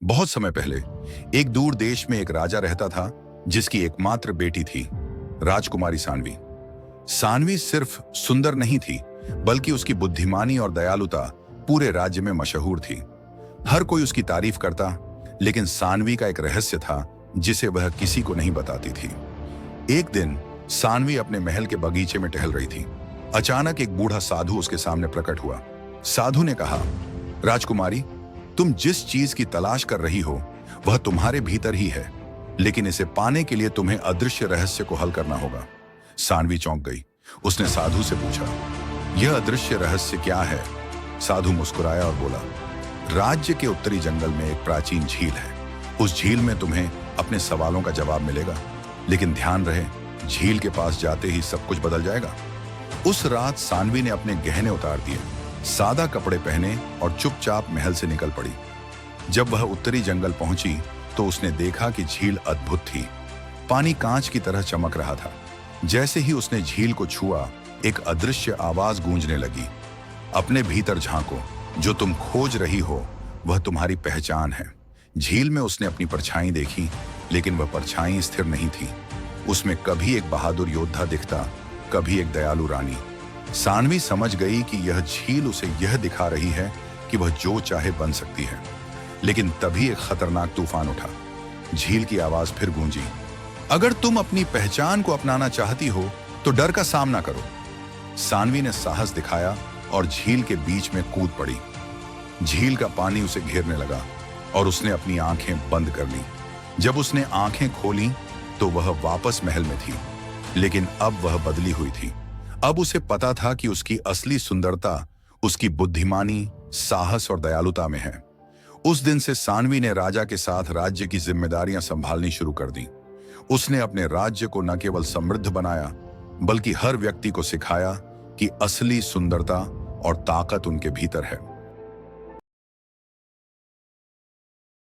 बहुत समय पहले एक दूर देश में एक राजा रहता था जिसकी एकमात्र बेटी थी, राजकुमारी सानवी। सानवी सिर्फ सुंदर नहीं थी, बल्कि उसकी बुद्धिमानी और दयालुता पूरे राज्य में मशहूर थी। हर कोई उसकी तारीफ करता, लेकिन सानवी का एक रहस्य था जिसे वह किसी को नहीं बताती थी। एक दिन सानवी अपने महल के बगीचे में टहल रही थी। अचानक एक बूढ़ा साधु उसके सामने प्रकट हुआ। साधु ने कहा, राजकुमारी, तुम जिस चीज की तलाश कर रही हो वह तुम्हारे भीतर ही है, लेकिन इसे पाने के लिए तुम्हें अदृश्य रहस्य को हल करना होगा। सानवी चौंक गई। उसने साधु से पूछा, यह अदृश्य रहस्य क्या है? साधु मुस्कुराया और बोला, राज्य के उत्तरी जंगल में एक प्राचीन झील है। उस झील में तुम्हें अपने सवालों का जवाब मिलेगा, लेकिन ध्यान रहे, झील के पास जाते ही सब कुछ बदल जाएगा। उस रात सानवी ने अपने गहने उतार दिए, सादा कपड़े पहने और चुपचाप महल से निकल पड़ी। जब वह उत्तरी जंगल पहुंची तो उसने देखा कि झील अद्भुत थी। पानी कांच की तरह चमक रहा था। जैसे ही उसने झील को छुआ, एक अदृश्य आवाज गूंजने लगी, अपने भीतर झांको, जो तुम खोज रही हो वह तुम्हारी पहचान है। झील में उसने अपनी परछाई देखी, लेकिन वह परछाई स्थिर नहीं थी। उसमें कभी एक बहादुर योद्धा दिखता, कभी एक दयालु रानी। सानवी समझ गई कि यह झील उसे यह दिखा रही है कि वह जो चाहे बन सकती है। लेकिन तभी एक खतरनाक तूफान उठा। झील की आवाज फिर गूंजी, अगर तुम अपनी पहचान को अपनाना चाहती हो तो डर का सामना करो। सानवी ने साहस दिखाया और झील के बीच में कूद पड़ी। झील का पानी उसे घेरने लगा और उसने अपनी आंखें बंद कर ली। जब उसने आंखें खोली तो वह वापस महल में थी, लेकिन अब वह बदली हुई थी। अब उसे पता था कि उसकी असली सुंदरता उसकी बुद्धिमानी, साहस और दयालुता में है। उस दिन से सानवी ने राजा के साथ राज्य की जिम्मेदारियां संभालनी शुरू कर दी। उसने अपने राज्य को न केवल समृद्ध बनाया, बल्कि हर व्यक्ति को सिखाया कि असली सुंदरता और ताकत उनके भीतर है।